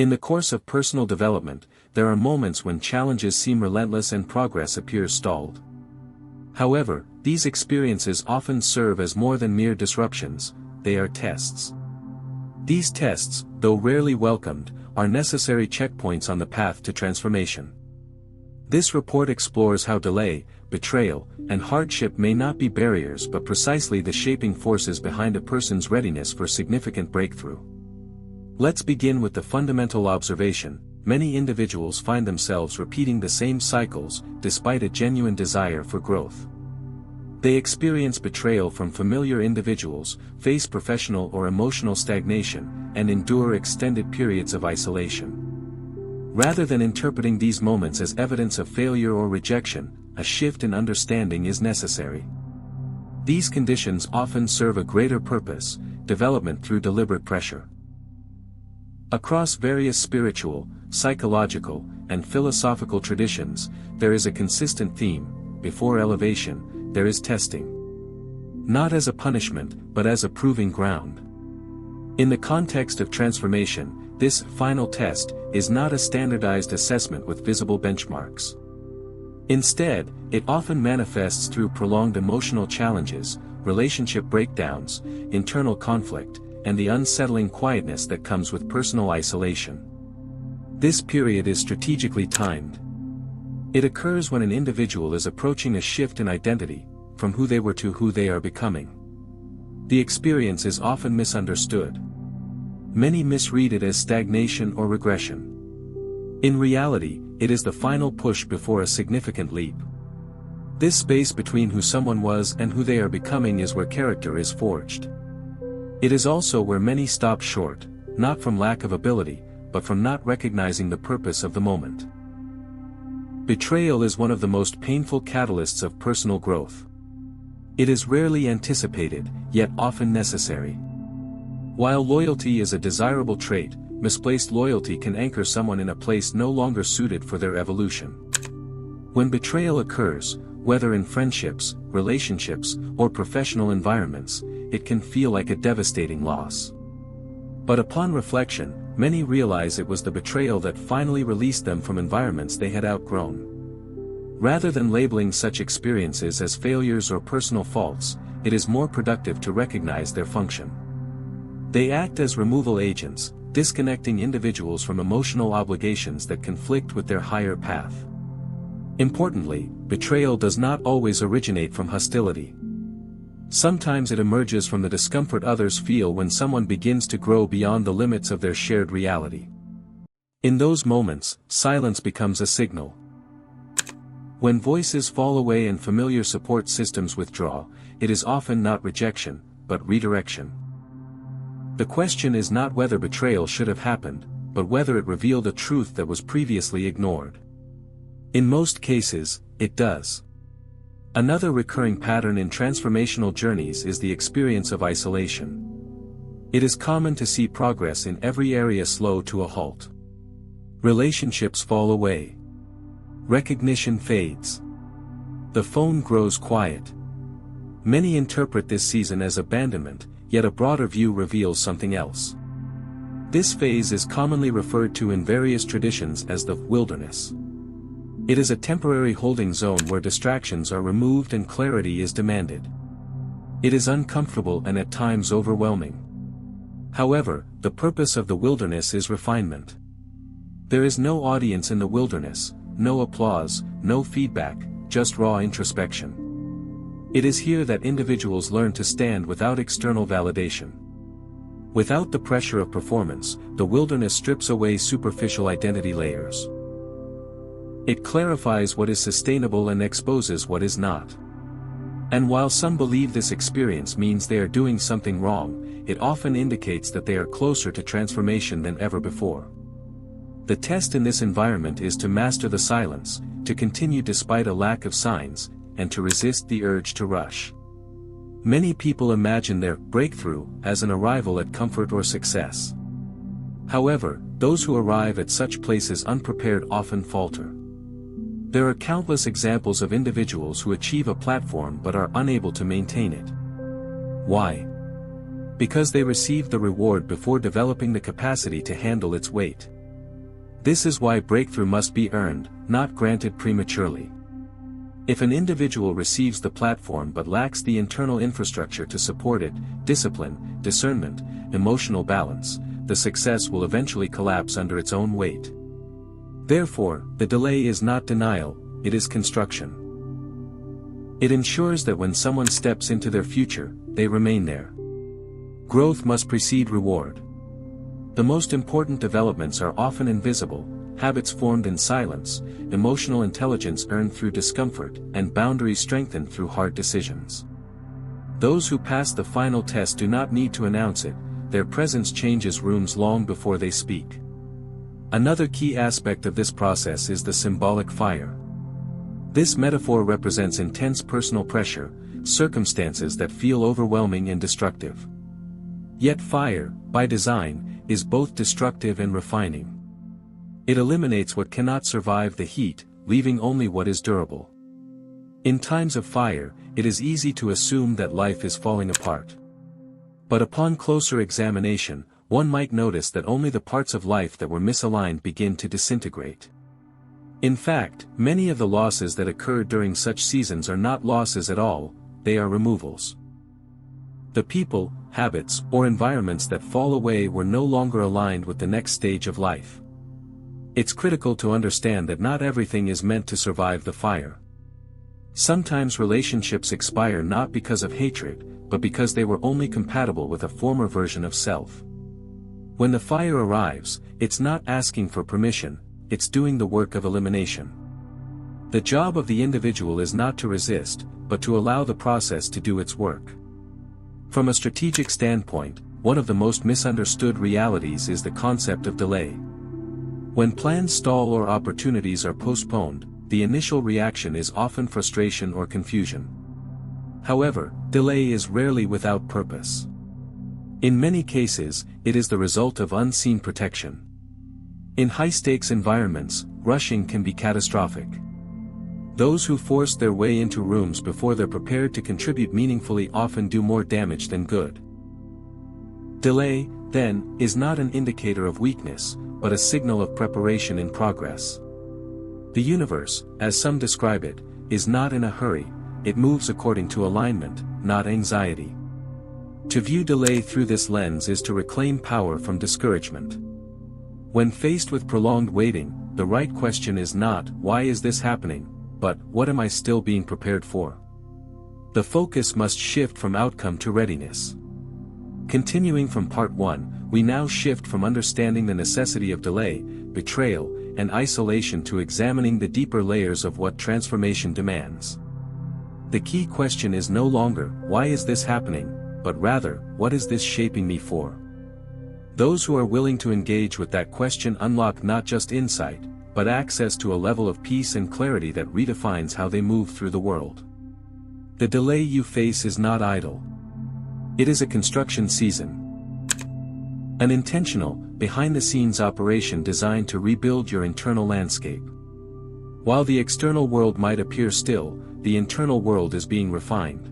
In the course of personal development, there are moments when challenges seem relentless and progress appears stalled. However, these experiences often serve as more than mere disruptions, they are tests. These tests, though rarely welcomed, are necessary checkpoints on the path to transformation. This report explores how delay, betrayal, and hardship may not be barriers but precisely the shaping forces behind a person's readiness for significant breakthrough. Let's begin with the fundamental observation: many individuals find themselves repeating the same cycles, despite a genuine desire for growth. They experience betrayal from familiar individuals, face professional or emotional stagnation, and endure extended periods of isolation. Rather than interpreting these moments as evidence of failure or rejection, a shift in understanding is necessary. These conditions often serve a greater purpose: development through deliberate pressure. Across various spiritual, psychological, and philosophical traditions, there is a consistent theme: before elevation, there is testing. Not as a punishment, but as a proving ground. In the context of transformation, this final test is not a standardized assessment with visible benchmarks. Instead, it often manifests through prolonged emotional challenges, relationship breakdowns, internal conflict, and the unsettling quietness that comes with personal isolation. This period is strategically timed. It occurs when an individual is approaching a shift in identity, from who they were to who they are becoming. The experience is often misunderstood. Many misread it as stagnation or regression. In reality, it is the final push before a significant leap. This space between who someone was and who they are becoming is where character is forged. It is also where many stop short, not from lack of ability, but from not recognizing the purpose of the moment. Betrayal is one of the most painful catalysts of personal growth. It is rarely anticipated, yet often necessary. While loyalty is a desirable trait, misplaced loyalty can anchor someone in a place no longer suited for their evolution. When betrayal occurs, whether in friendships, relationships, or professional environments, it can feel like a devastating loss. But upon reflection, many realize it was the betrayal that finally released them from environments they had outgrown. Rather than labeling such experiences as failures or personal faults, it is more productive to recognize their function. They act as removal agents, disconnecting individuals from emotional obligations that conflict with their higher path. Importantly, betrayal does not always originate from hostility. Sometimes it emerges from the discomfort others feel when someone begins to grow beyond the limits of their shared reality. In those moments, silence becomes a signal. When voices fall away and familiar support systems withdraw, it is often not rejection, but redirection. The question is not whether betrayal should have happened, but whether it revealed a truth that was previously ignored. In most cases, it does. Another recurring pattern in transformational journeys is the experience of isolation. It is common to see progress in every area slow to a halt. Relationships fall away. Recognition fades. The phone grows quiet. Many interpret this season as abandonment, yet a broader view reveals something else. This phase is commonly referred to in various traditions as the wilderness. It is a temporary holding zone where distractions are removed and clarity is demanded. It is uncomfortable and at times overwhelming. However, the purpose of the wilderness is refinement. There is no audience in the wilderness, no applause, no feedback, just raw introspection. It is here that individuals learn to stand without external validation. Without the pressure of performance, the wilderness strips away superficial identity layers. It clarifies what is sustainable and exposes what is not. And while some believe this experience means they are doing something wrong, it often indicates that they are closer to transformation than ever before. The test in this environment is to master the silence, to continue despite a lack of signs, and to resist the urge to rush. Many people imagine their breakthrough as an arrival at comfort or success. However, those who arrive at such places unprepared often falter. There are countless examples of individuals who achieve a platform but are unable to maintain it. Why? Because they received the reward before developing the capacity to handle its weight. This is why breakthrough must be earned, not granted prematurely. If an individual receives the platform but lacks the internal infrastructure to support it, discipline, discernment, emotional balance, the success will eventually collapse under its own weight. Therefore, the delay is not denial, it is construction. It ensures that when someone steps into their future, they remain there. Growth must precede reward. The most important developments are often invisible, habits formed in silence, emotional intelligence earned through discomfort, and boundaries strengthened through hard decisions. Those who pass the final test do not need to announce it, their presence changes rooms long before they speak. Another key aspect of this process is the symbolic fire. This metaphor represents intense personal pressure, circumstances that feel overwhelming and destructive. Yet fire, by design, is both destructive and refining. It eliminates what cannot survive the heat, leaving only what is durable. In times of fire, it is easy to assume that life is falling apart. But upon closer examination, one might notice that only the parts of life that were misaligned begin to disintegrate. In fact, many of the losses that occur during such seasons are not losses at all, they are removals. The people, habits, or environments that fall away were no longer aligned with the next stage of life. It's critical to understand that not everything is meant to survive the fire. Sometimes relationships expire not because of hatred, but because they were only compatible with a former version of self. When the fire arrives, it's not asking for permission, it's doing the work of elimination. The job of the individual is not to resist, but to allow the process to do its work. From a strategic standpoint, one of the most misunderstood realities is the concept of delay. When plans stall or opportunities are postponed, the initial reaction is often frustration or confusion. However, delay is rarely without purpose. In many cases, it is the result of unseen protection. In high-stakes environments, rushing can be catastrophic. Those who force their way into rooms before they're prepared to contribute meaningfully often do more damage than good. Delay, then, is not an indicator of weakness, but a signal of preparation in progress. The universe, as some describe it, is not in a hurry, it moves according to alignment, not anxiety. To view delay through this lens is to reclaim power from discouragement. When faced with prolonged waiting, the right question is not, "Why is this happening?" but, "What am I still being prepared for?" The focus must shift from outcome to readiness. Continuing from part 1, we now shift from understanding the necessity of delay, betrayal, and isolation to examining the deeper layers of what transformation demands. The key question is no longer, "Why is this happening?" but rather, "What is this shaping me for?" Those who are willing to engage with that question unlock not just insight, but access to a level of peace and clarity that redefines how they move through the world. The delay you face is not idle. It is a construction season. An intentional, behind-the-scenes operation designed to rebuild your internal landscape. While the external world might appear still, the internal world is being refined.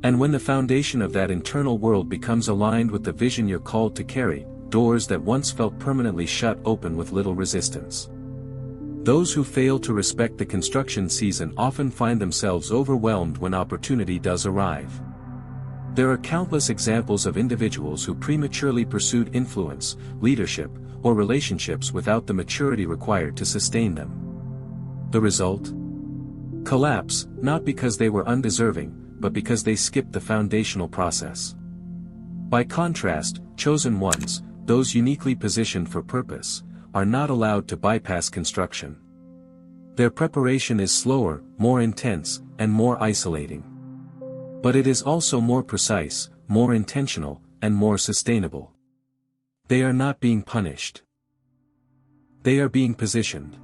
And when the foundation of that internal world becomes aligned with the vision you're called to carry, doors that once felt permanently shut open with little resistance. Those who fail to respect the construction season often find themselves overwhelmed when opportunity does arrive. There are countless examples of individuals who prematurely pursued influence, leadership, or relationships without the maturity required to sustain them. The result? Collapse, not because they were undeserving, but because they skipped the foundational process. By contrast, chosen ones, those uniquely positioned for purpose, are not allowed to bypass construction. Their preparation is slower, more intense, and more isolating. But it is also more precise, more intentional, and more sustainable. They are not being punished. They are being positioned.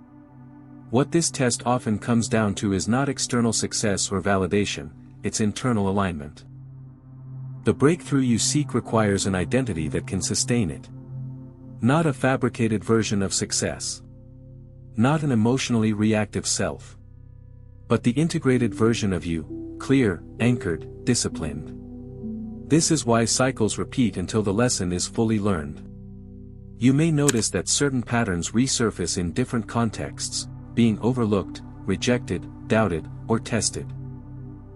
What this test often comes down to is not external success or validation, it's internal alignment. The breakthrough you seek requires an identity that can sustain it. Not a fabricated version of success. Not an emotionally reactive self. But the integrated version of you, clear, anchored, disciplined. This is why cycles repeat until the lesson is fully learned. You may notice that certain patterns resurface in different contexts, being overlooked, rejected, doubted, or tested.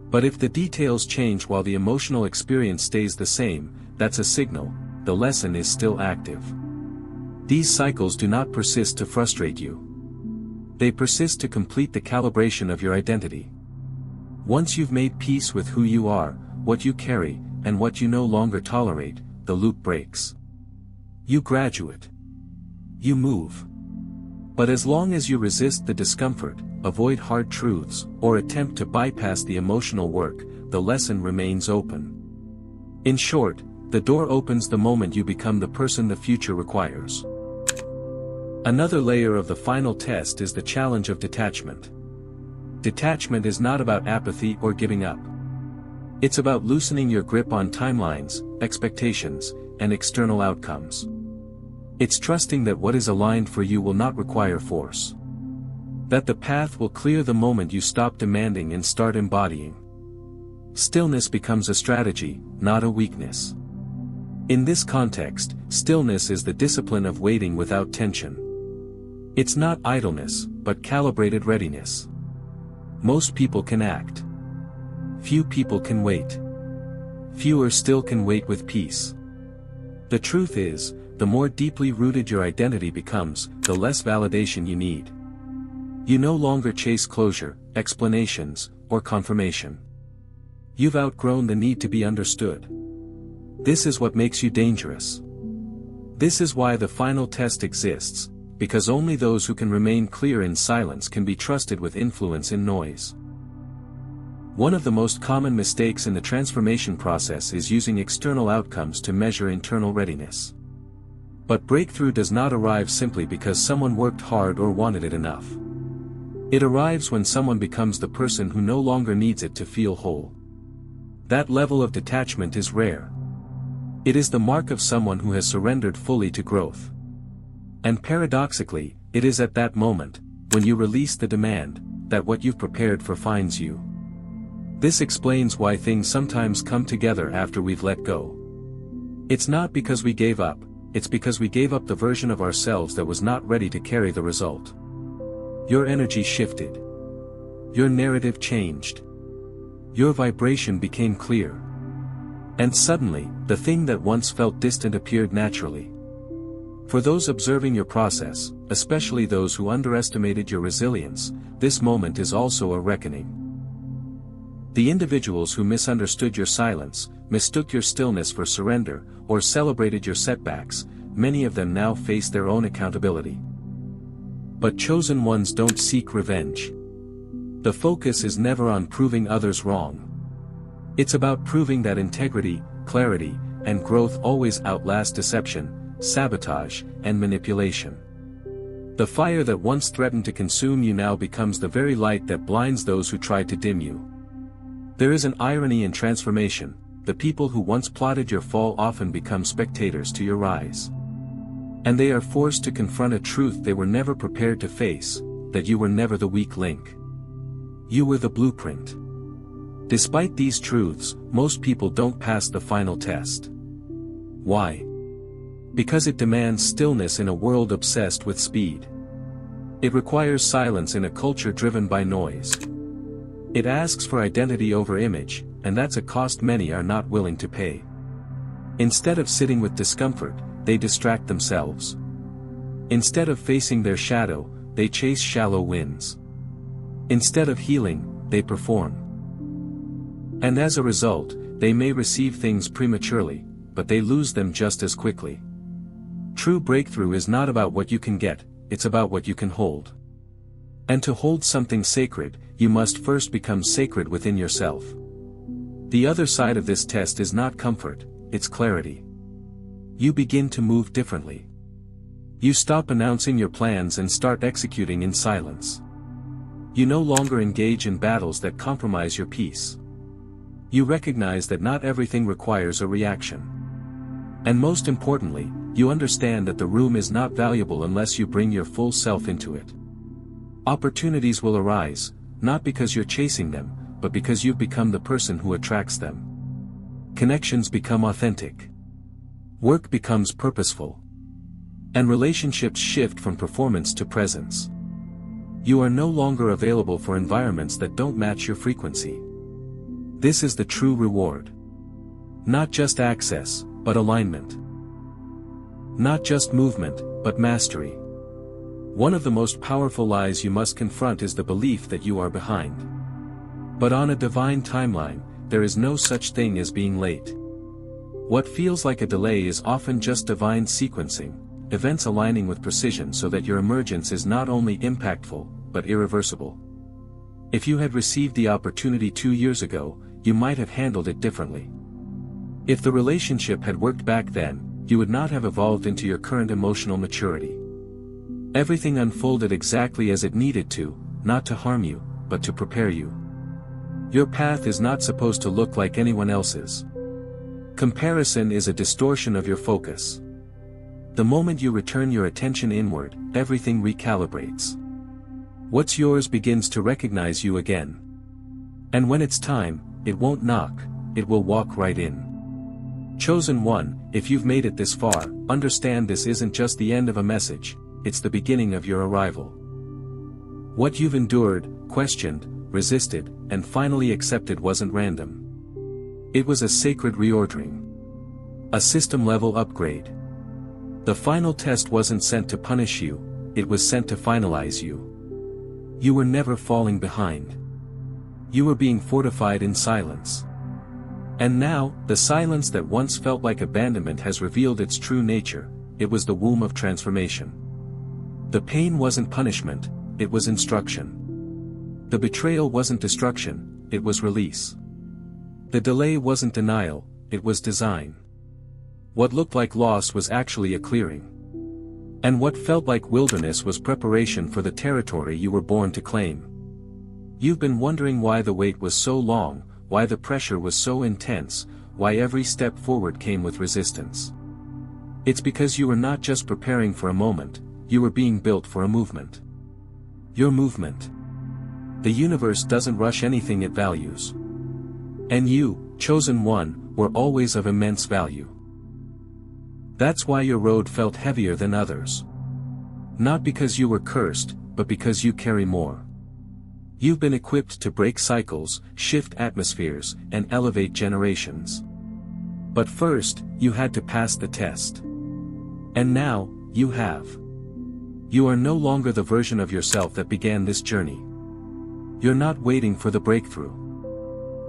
But if the details change while the emotional experience stays the same, that's a signal, the lesson is still active. These cycles do not persist to frustrate you. They persist to complete the calibration of your identity. Once you've made peace with who you are, what you carry, and what you no longer tolerate, the loop breaks. You graduate. You move. But as long as you resist the discomfort, avoid hard truths, or attempt to bypass the emotional work, the lesson remains open. In short, the door opens the moment you become the person the future requires. Another layer of the final test is the challenge of detachment. Detachment is not about apathy or giving up. It's about loosening your grip on timelines, expectations, and external outcomes. It's trusting that what is aligned for you will not require force. That the path will clear the moment you stop demanding and start embodying. Stillness becomes a strategy, not a weakness. In this context, stillness is the discipline of waiting without tension. It's not idleness, but calibrated readiness. Most people can act. Few people can wait. Fewer still can wait with peace. The truth is, the more deeply rooted your identity becomes, the less validation you need. You no longer chase closure, explanations, or confirmation. You've outgrown the need to be understood. This is what makes you dangerous. This is why the final test exists, because only those who can remain clear in silence can be trusted with influence in noise. One of the most common mistakes in the transformation process is using external outcomes to measure internal readiness. But breakthrough does not arrive simply because someone worked hard or wanted it enough. It arrives when someone becomes the person who no longer needs it to feel whole. That level of detachment is rare. It is the mark of someone who has surrendered fully to growth. And paradoxically, it is at that moment, when you release the demand, that what you've prepared for finds you. This explains why things sometimes come together after we've let go. It's not because we gave up, it's because we gave up the version of ourselves that was not ready to carry the result. Your energy shifted. Your narrative changed. Your vibration became clear. And suddenly, the thing that once felt distant appeared naturally. For those observing your process, especially those who underestimated your resilience, this moment is also a reckoning. The individuals who misunderstood your silence, mistook your stillness for surrender, or celebrated your setbacks, many of them now face their own accountability. But chosen ones don't seek revenge. The focus is never on proving others wrong. It's about proving that integrity, clarity, and growth always outlast deception, sabotage, and manipulation. The fire that once threatened to consume you now becomes the very light that blinds those who tried to dim you. There is an irony in transformation. The people who once plotted your fall often become spectators to your rise. And they are forced to confront a truth they were never prepared to face, that you were never the weak link. You were the blueprint. Despite these truths, most people don't pass the final test. Why? Because it demands stillness in a world obsessed with speed. It requires silence in a culture driven by noise. It asks for identity over image, and that's a cost many are not willing to pay. Instead of sitting with discomfort, they distract themselves. Instead of facing their shadow, they chase shallow wins. Instead of healing, they perform. And as a result, they may receive things prematurely, but they lose them just as quickly. True breakthrough is not about what you can get, it's about what you can hold. And to hold something sacred, you must first become sacred within yourself. The other side of this test is not comfort, it's clarity. You begin to move differently. You stop announcing your plans and start executing in silence. You no longer engage in battles that compromise your peace. You recognize that not everything requires a reaction. And most importantly, you understand that the room is not valuable unless you bring your full self into it. Opportunities will arise, not because you're chasing them, but because you've become the person who attracts them. Connections become authentic. Work becomes purposeful. And relationships shift from performance to presence. You are no longer available for environments that don't match your frequency. This is the true reward. Not just access, but alignment. Not just movement, but mastery. One of the most powerful lies you must confront is the belief that you are behind. But on a divine timeline, there is no such thing as being late. What feels like a delay is often just divine sequencing, events aligning with precision so that your emergence is not only impactful, but irreversible. If you had received the opportunity 2 years ago, you might have handled it differently. If the relationship had worked back then, you would not have evolved into your current emotional maturity. Everything unfolded exactly as it needed to, not to harm you, but to prepare you. Your path is not supposed to look like anyone else's. Comparison is a distortion of your focus. The moment you return your attention inward, everything recalibrates. What's yours begins to recognize you again. And when it's time, it won't knock, it will walk right in. Chosen one, if you've made it this far, understand this isn't just the end of a message, it's the beginning of your arrival. What you've endured, questioned, resisted, and finally accepted wasn't random. It was a sacred reordering. A system-level upgrade. The final test wasn't sent to punish you, it was sent to finalize you. You were never falling behind. You were being fortified in silence. And now, the silence that once felt like abandonment has revealed its true nature, it was the womb of transformation. The pain wasn't punishment, it was instruction. The betrayal wasn't destruction, it was release. The delay wasn't denial, it was design. What looked like loss was actually a clearing. And what felt like wilderness was preparation for the territory you were born to claim. You've been wondering why the wait was so long, why the pressure was so intense, why every step forward came with resistance. It's because you were not just preparing for a moment, you were being built for a movement. Your movement. The universe doesn't rush anything it values. And you, chosen one, were always of immense value. That's why your road felt heavier than others. Not because you were cursed, but because you carry more. You've been equipped to break cycles, shift atmospheres, and elevate generations. But first, you had to pass the test. And now, you have. You are no longer the version of yourself that began this journey. You're not waiting for the breakthrough.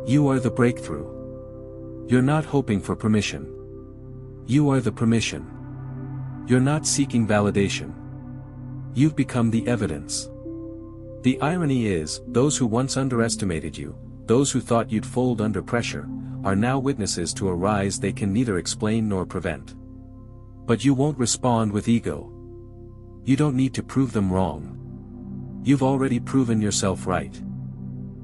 You are the breakthrough. You're not hoping for permission. You are the permission. You're not seeking validation. You've become the evidence. The irony is, those who once underestimated you, those who thought you'd fold under pressure, are now witnesses to a rise they can neither explain nor prevent. But you won't respond with ego. You don't need to prove them wrong. You've already proven yourself right.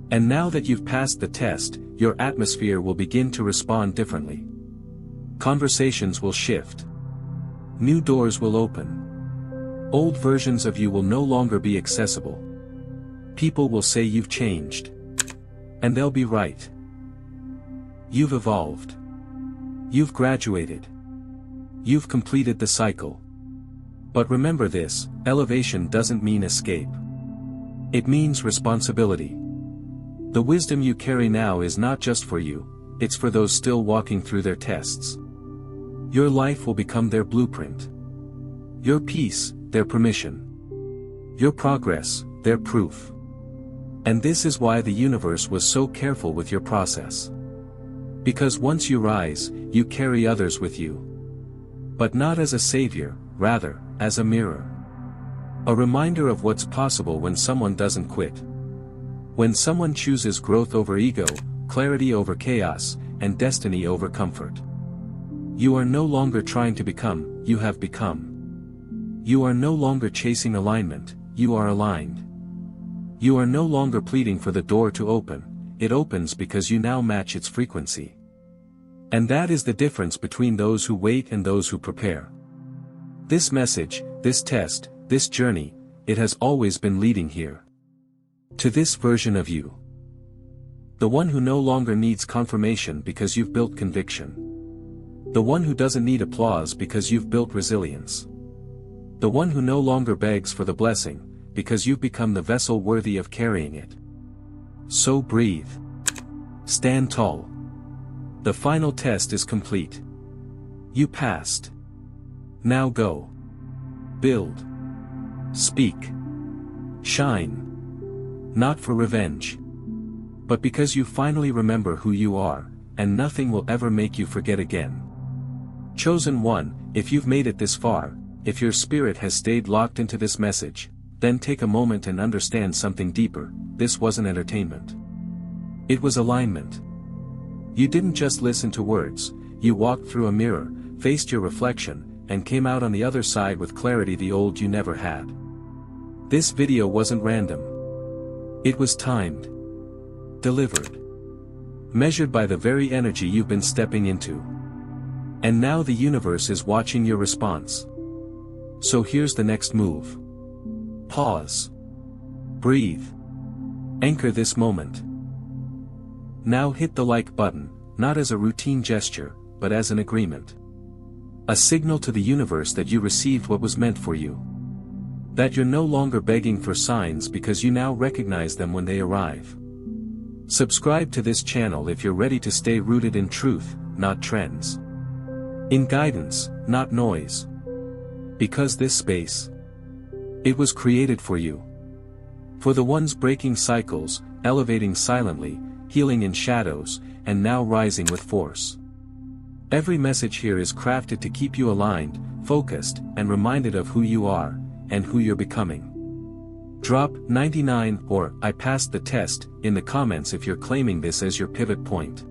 And now that you've passed the test, your atmosphere will begin to respond differently. Conversations will shift. New doors will open. Old versions of you will no longer be accessible. People will say you've changed. And they'll be right. You've evolved. You've graduated. You've completed the cycle. But remember this, elevation doesn't mean escape. It means responsibility. The wisdom you carry now is not just for you, it's for those still walking through their tests. Your life will become their blueprint. Your peace, their permission. Your progress, their proof. And this is why the universe was so careful with your process. Because once you rise, you carry others with you. But not as a savior, rather, as a mirror. A reminder of what's possible when someone doesn't quit. When someone chooses growth over ego, clarity over chaos, and destiny over comfort. You are no longer trying to become, you have become. You are no longer chasing alignment, you are aligned. You are no longer pleading for the door to open, it opens because you now match its frequency. And that is the difference between those who wait and those who prepare. This message, this test, this journey, it has always been leading here. To this version of you. The one who no longer needs confirmation because you've built conviction. The one who doesn't need applause because you've built resilience. The one who no longer begs for the blessing, because you've become the vessel worthy of carrying it. So breathe. Stand tall. The final test is complete. You passed. Now go. Build. Speak. Shine. Not for revenge, but because you finally remember who you are, and nothing will ever make you forget again. Chosen one, if you've made it this far, if your spirit has stayed locked into this message, then take a moment and understand something deeper. This wasn't entertainment. It was alignment. You didn't just listen to words, you walked through a mirror, faced your reflection, and came out on the other side with clarity the old you never had. This video wasn't random. It was timed. Delivered. Measured by the very energy you've been stepping into. And now the universe is watching your response. So here's the next move. Pause. Breathe. Anchor this moment. Now hit the like button, not as a routine gesture, but as an agreement. A signal to the universe that you received what was meant for you. That you're no longer begging for signs because you now recognize them when they arrive. Subscribe to this channel if you're ready to stay rooted in truth, not trends. In guidance, not noise. Because this space, it was created for you. For the ones breaking cycles, elevating silently, healing in shadows, and now rising with force. Every message here is crafted to keep you aligned, focused, and reminded of who you are, and who you're becoming. Drop 99 or I passed the test in the comments if you're claiming this as your pivot point.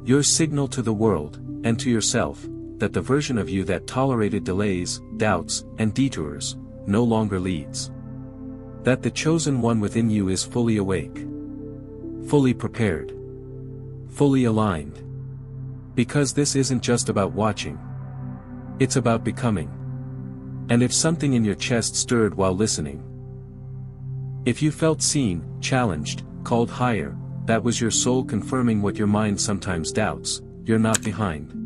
Your signal to the world, and to yourself, that the version of you that tolerated delays, doubts, and detours, no longer leads. That the chosen one within you is fully awake. Fully prepared. Fully aligned. Because this isn't just about watching. It's about becoming. And if something in your chest stirred while listening, if you felt seen, challenged, called higher, that was your soul confirming what your mind sometimes doubts. You're not behind.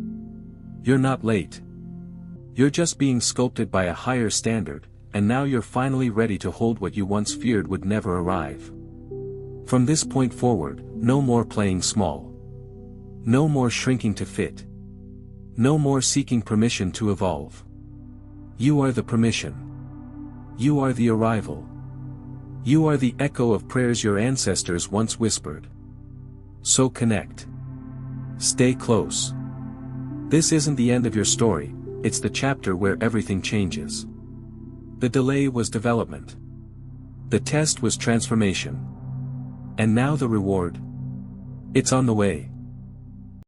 You're not late. You're just being sculpted by a higher standard, and now you're finally ready to hold what you once feared would never arrive. From this point forward, no more playing small. No more shrinking to fit. No more seeking permission to evolve. You are the permission. You are the arrival. You are the echo of prayers your ancestors once whispered. So connect. Stay close. This isn't the end of your story, it's the chapter where everything changes. The delay was development. The test was transformation. And now the reward. It's on the way.